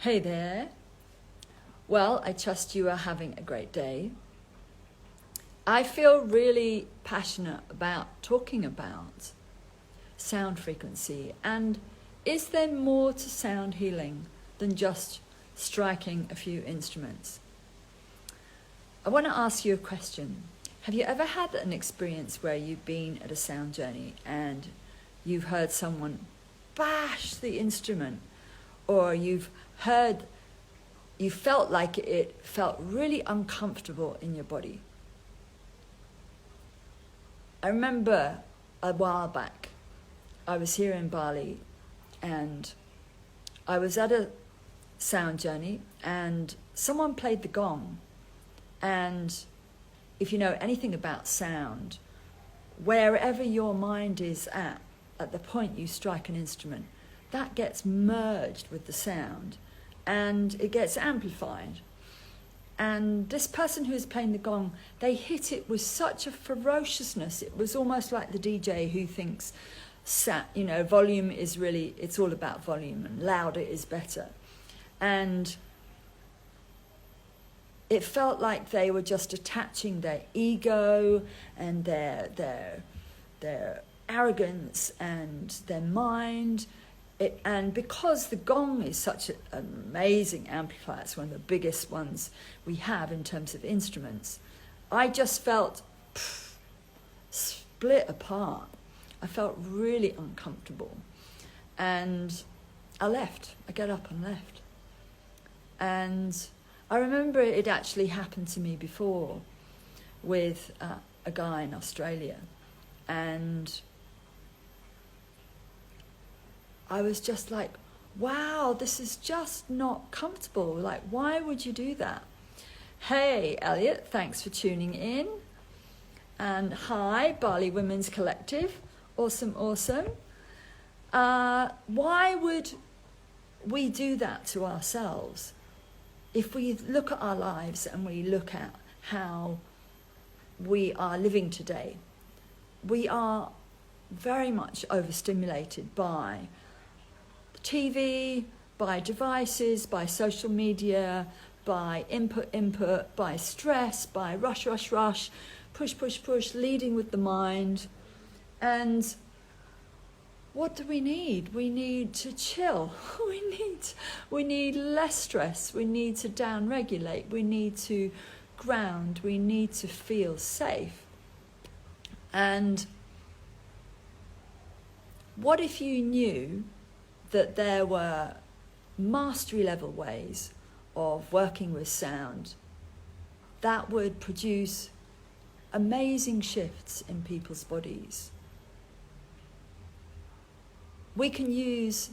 Hey there. Well, I trust you are having a great day. I feel really passionate about talking about sound frequency, and is there more to sound healing than just striking a few instruments? I want to ask you a question. Have you ever had an experience where you've been at a sound journey and you've heard someone bash the instrument, or you felt like it felt really uncomfortable in your body? I remember a while back, I was here in Bali and I was at a sound journey and someone played the gong. And if you know anything about sound, wherever your mind is at the point you strike an instrument, that gets merged with the sound and it gets amplified. And this person who was playing the gong, they hit it with such a ferociousness. It was almost like the DJ who thinks, volume is really, it's all about volume and louder is better. And it felt like they were just attaching their ego and their arrogance and their mind. And because the gong is such an amazing amplifier, it's one of the biggest ones we have in terms of instruments, I just felt split apart. I felt really uncomfortable. And I left. I got up and left. And I remember it actually happened to me before with a guy in Australia. And I was just like, wow, this is just not comfortable. Like, why would you do that? Hey, Elliot, thanks for tuning in. And hi, Bali Women's Collective. Awesome, awesome. Why would we do that to ourselves? If we look at our lives and we look at how we are living today, we are very much overstimulated by TV, by devices, by social media, by input, by stress, by rush, push, leading with the mind. And what do we need? We need to chill. We need less stress. We need to down-regulate. We need to ground. We need to feel safe. And what if you knew that there were mastery level ways of working with sound that would produce amazing shifts in people's bodies? We can use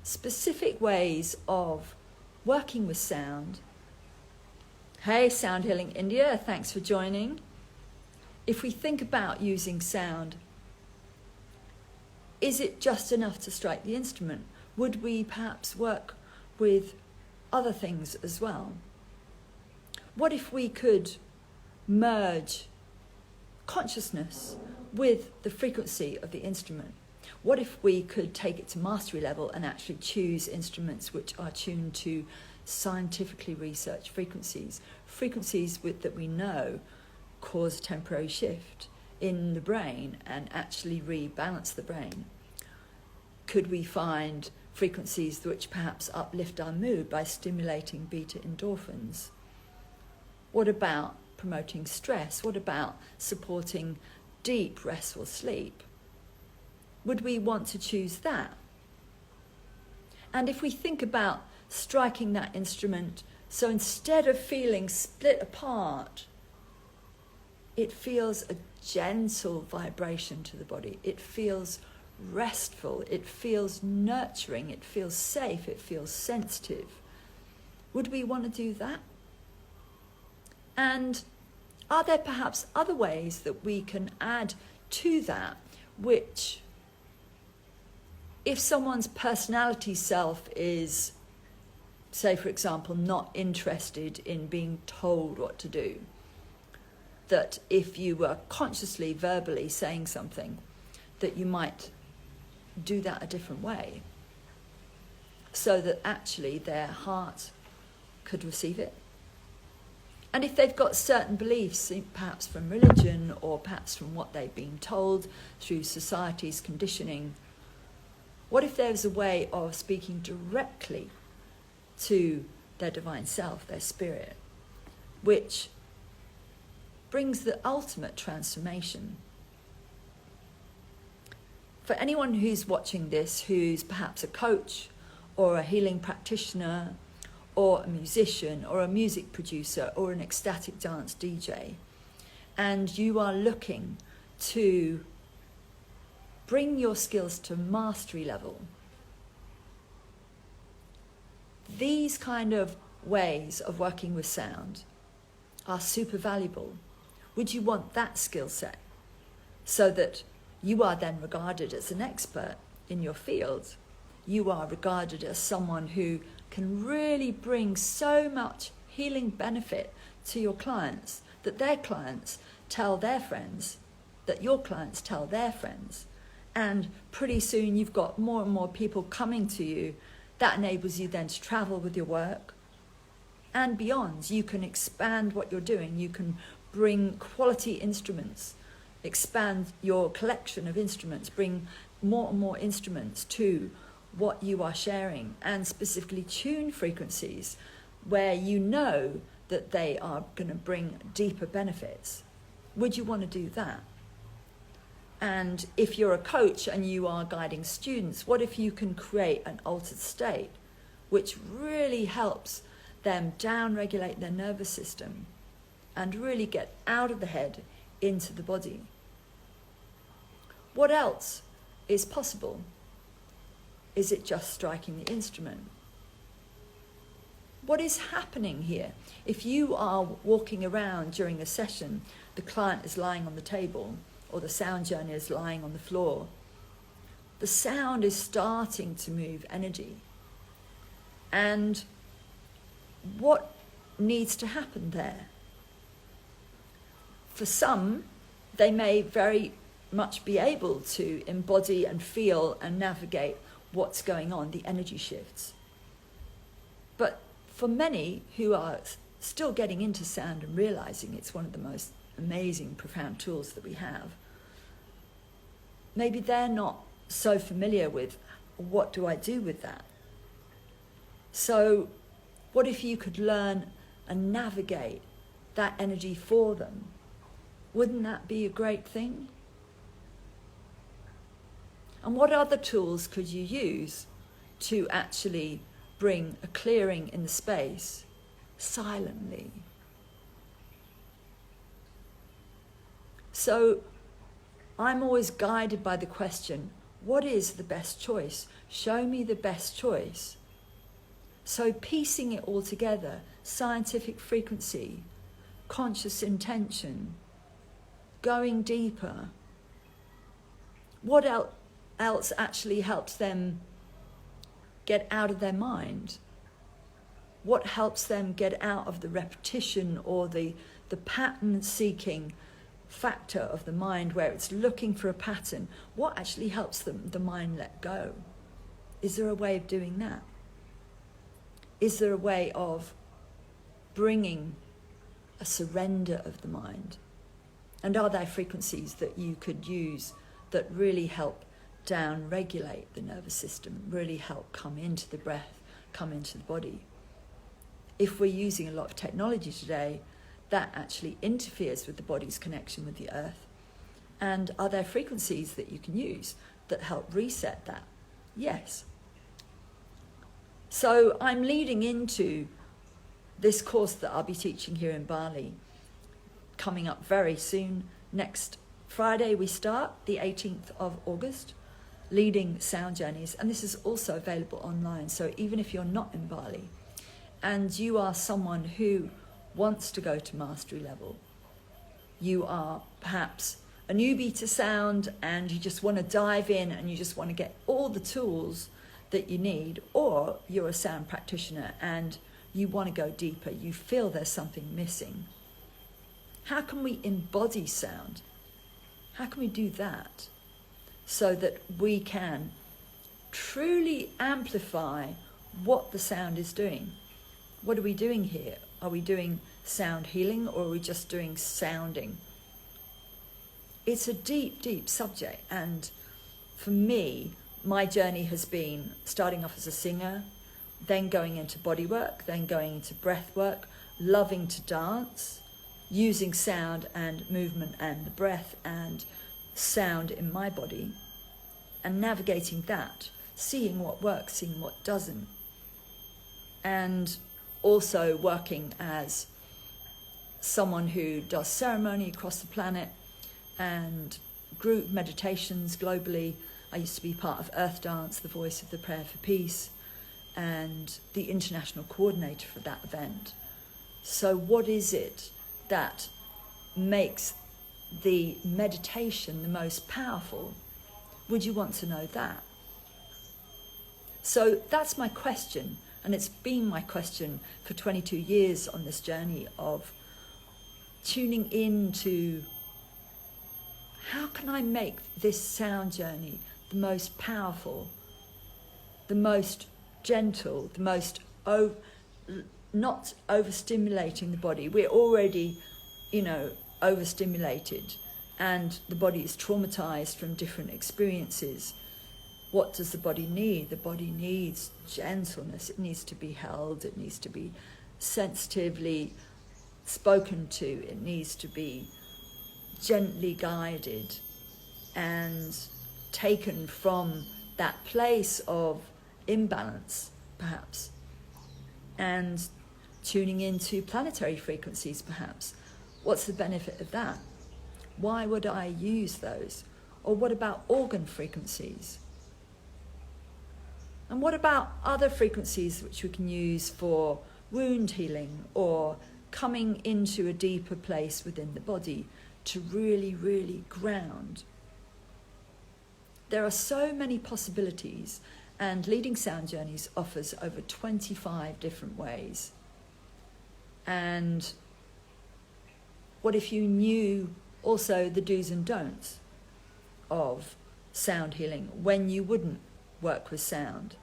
specific ways of working with sound. Hey, Sound Healing India, thanks for joining. If we think about using sound, is it just enough to strike the instrument? Would we perhaps work with other things as well? What if we could merge consciousness with the frequency of the instrument? What if we could take it to mastery level and actually choose instruments which are tuned to scientifically researched frequencies that we know cause temporary shift in the brain and actually rebalance the brain? Could we find frequencies which perhaps uplift our mood by stimulating beta endorphins? What about promoting stress? What about supporting deep, restful sleep? Would we want to choose that? And if we think about striking that instrument, so instead of feeling split apart, it feels a gentle vibration to the body. It feels restful. It feels nurturing. It feels safe. It feels sensitive. Would we want to do that? And are there perhaps other ways that we can add to that, which, if someone's personality self is, say for example, not interested in being told what to do, that if you were consciously, verbally saying something, that you might do that a different way. so that actually their heart could receive it. And if they've got certain beliefs, perhaps from religion or perhaps from what they've been told through society's conditioning, what if there's a way of speaking directly to their divine self, their spirit, which brings the ultimate transformation? For anyone who's watching this, who's perhaps a coach or a healing practitioner or a musician or a music producer or an ecstatic dance DJ, and you are looking to bring your skills to mastery level, these kind of ways of working with sound are super valuable. Would you want that skill set so that you are then regarded as an expert in your field? You are regarded as someone who can really bring so much healing benefit to your clients that their clients tell their friends, that your clients tell their friends. And pretty soon you've got more and more people coming to you. That enables you then to travel with your work and beyond. You can expand what you're doing. You can bring quality instruments, expand your collection of instruments, bring more and more instruments to what you are sharing, and specifically tune frequencies where you know that they are going to bring deeper benefits. Would you want to do that? And if you're a coach and you are guiding students, what if you can create an altered state which really helps them down-regulate their nervous system and really get out of the head into the body? What else is possible? Is it just striking the instrument? What is happening here? If you are walking around during a session, the client is lying on the table or the sound journey is lying on the floor, the sound is starting to move energy. And what needs to happen there? For some, they may very much be able to embody and feel and navigate what's going on, the energy shifts. But for many who are still getting into sound and realizing it's one of the most amazing, profound tools that we have, maybe they're not so familiar with what do I do with that. So what if you could learn and navigate that energy for them? Wouldn't that be a great thing? And what other tools could you use to actually bring a clearing in the space silently? So I'm always guided by the question, what is the best choice? Show me the best choice. So piecing it all together, scientific frequency, conscious intention, going deeper, what else actually helps them get out of their mind? What helps them get out of the repetition or the pattern-seeking factor of the mind where it's looking for a pattern? What actually helps the mind let go? Is there a way of doing that? Is there a way of bringing a surrender of the mind? And are there frequencies that you could use that really help down-regulate the nervous system, really help come into the breath, come into the body? If we're using a lot of technology today, that actually interferes with the body's connection with the earth. And are there frequencies that you can use that help reset that? Yes. So I'm leading into this course that I'll be teaching here in Bali, coming up very soon. Next Friday we start, the 18th of August, leading sound journeys. And this is also available online. So even if you're not in Bali and you are someone who wants to go to mastery level, you are perhaps a newbie to sound and you just want to dive in and you just want to get all the tools that you need, or you're a sound practitioner and you want to go deeper, you feel there's something missing. How can we embody sound? How can we do that so that we can truly amplify what the sound is doing. What are we doing here? Are we doing sound healing, or are we just doing sounding? It's a deep, deep subject, and for me, my journey has been starting off as a singer, then going into body work, then going into breath work, loving to dance, using sound and movement and the breath and sound in my body, and navigating that, seeing what works, seeing what doesn't, and also working as someone who does ceremony across the planet and group meditations globally. I used to be part of Earth Dance, the voice of the prayer for peace, and the international coordinator for that event. So what is it that makes the meditation the most powerful? Would you want to know that? So that's my question, and it's been my question for 22 years on this journey of tuning into how can I make this sound journey the most powerful, the most gentle, the most not overstimulating the body. We're already, overstimulated, and the body is traumatized from different experiences. What does the body need? The body needs gentleness. It needs to be held. It needs to be sensitively spoken to. It needs to be gently guided and taken from that place of imbalance, perhaps, and tuning into planetary frequencies, perhaps. What's the benefit of that? Why would I use those? Or what about organ frequencies? And what about other frequencies which we can use for wound healing or coming into a deeper place within the body to really, really ground? There are so many possibilities, and Leading Sound Journeys offers over 25 different ways. And what if you knew also the do's and don'ts of sound healing, when you wouldn't work with sound,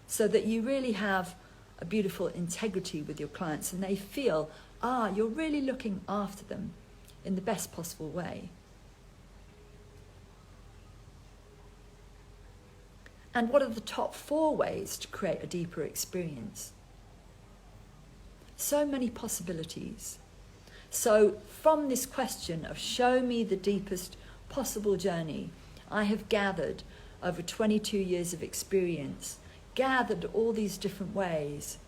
so that you really have a beautiful integrity with your clients and they feel, you're really looking after them in the best possible way. And what are the top 4 ways to create a deeper experience? So many possibilities. So from this question of show me the deepest possible journey, I have gathered over 22 years of experience, gathered all these different ways,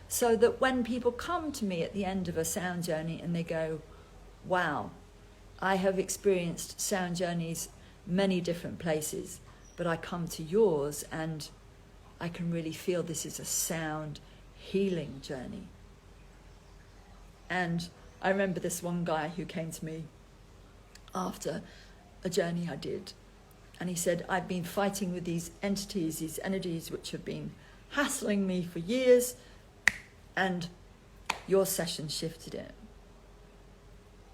so that when people come to me at the end of a sound journey and they go, wow, I have experienced sound journeys many different places, but I come to yours and I can really feel this is a sound healing journey. And I remember this one guy who came to me after a journey I did, and he said, I've been fighting with these entities, these energies which have been hassling me for years, and your session shifted it.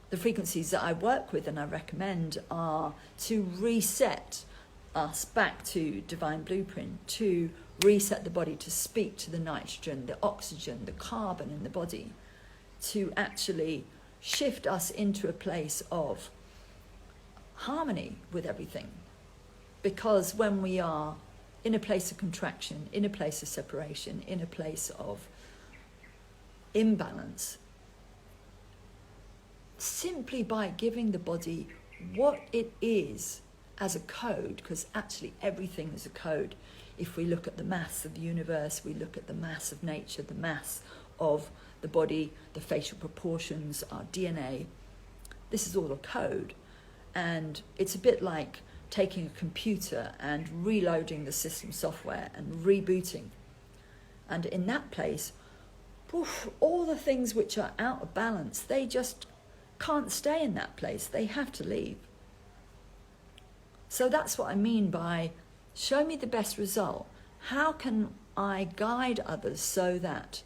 The frequencies that I work with and I recommend are to reset us back to divine blueprint, to reset the body, to speak to the nitrogen, the oxygen, the carbon in the body, to actually shift us into a place of harmony with everything. Because when we are in a place of contraction, in a place of separation, in a place of imbalance, simply by giving the body what it is as a code, because actually everything is a code. If we look at the mass of the universe, we look at the mass of nature, the mass of the body, the facial proportions, our DNA, this is all a code. And it's a bit like taking a computer and reloading the system software and rebooting. And in that place, all the things which are out of balance, they just can't stay in that place. They have to leave. So that's what I mean by show me the best result. How can I guide others so that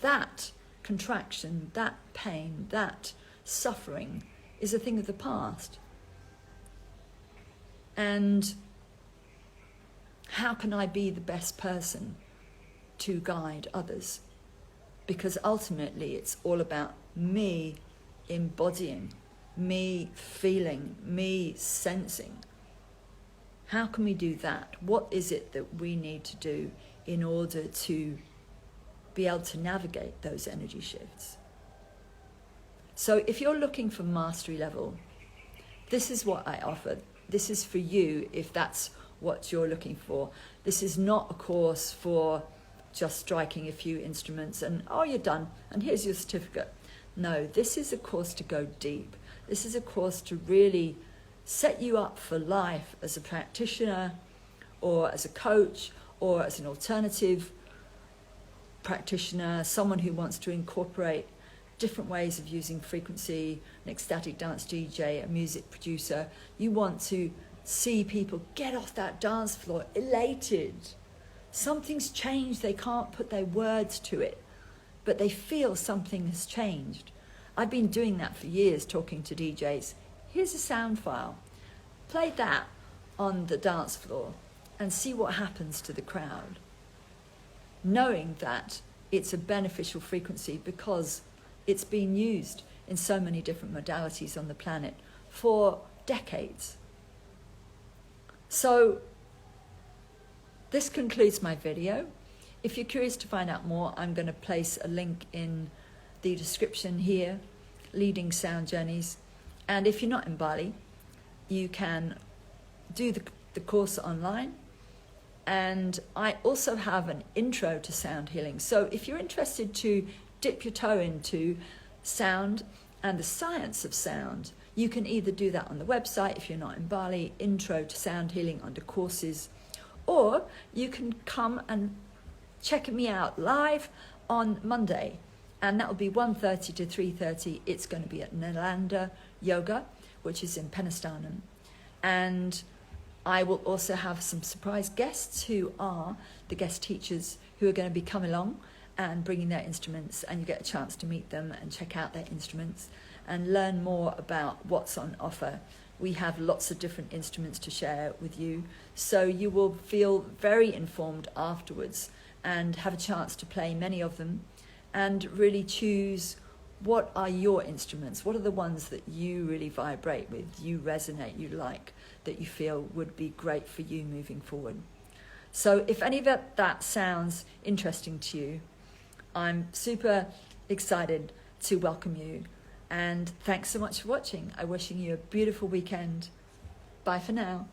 that contraction, that pain, that suffering is a thing of the past? And how can I be the best person to guide others? Because ultimately it's all about me embodying, me feeling, me sensing. How can we do that? What is it that we need to do in order to be able to navigate those energy shifts? So if you're looking for mastery level, this is what I offer. This is for you if that's what you're looking for. This is not a course for just striking a few instruments and, oh, you're done, and here's your certificate. No, this is a course to go deep. This is a course to really set you up for life as a practitioner or as a coach or as an alternative practitioner, someone who wants to incorporate different ways of using frequency, an ecstatic dance DJ, a music producer. You want to see people get off that dance floor elated. Something's changed, they can't put their words to it, but they feel something has changed. I've been doing that for years, talking to DJs. Here's a sound file. Play that on the dance floor and see what happens to the crowd. Knowing that it's a beneficial frequency because it's been used in so many different modalities on the planet for decades. So this concludes my video. If you're curious to find out more, I'm going to place a link in the description here, Leading Sound Journeys. And if you're not in Bali, you can do the course online. And I also have an intro to sound healing. So if you're interested to dip your toe into sound and the science of sound, you can either do that on the website if you're not in Bali, Intro to Sound Healing under courses, or you can come and check me out live on Monday, and that will be 1:30 to 3:30. It's going to be at Nalanda Yoga, which is in Penistonum, and I will also have some surprise guests who are the guest teachers who are going to be coming along and bringing their instruments, and you get a chance to meet them and check out their instruments and learn more about what's on offer. We have lots of different instruments to share with you, so you will feel very informed afterwards and have a chance to play many of them and really choose what are your instruments, what are the ones that you really vibrate with, you resonate, you like, that you feel would be great for you moving forward. So if any of that sounds interesting to you, I'm super excited to welcome you. And thanks so much for watching. I'm wishing you a beautiful weekend. Bye for now.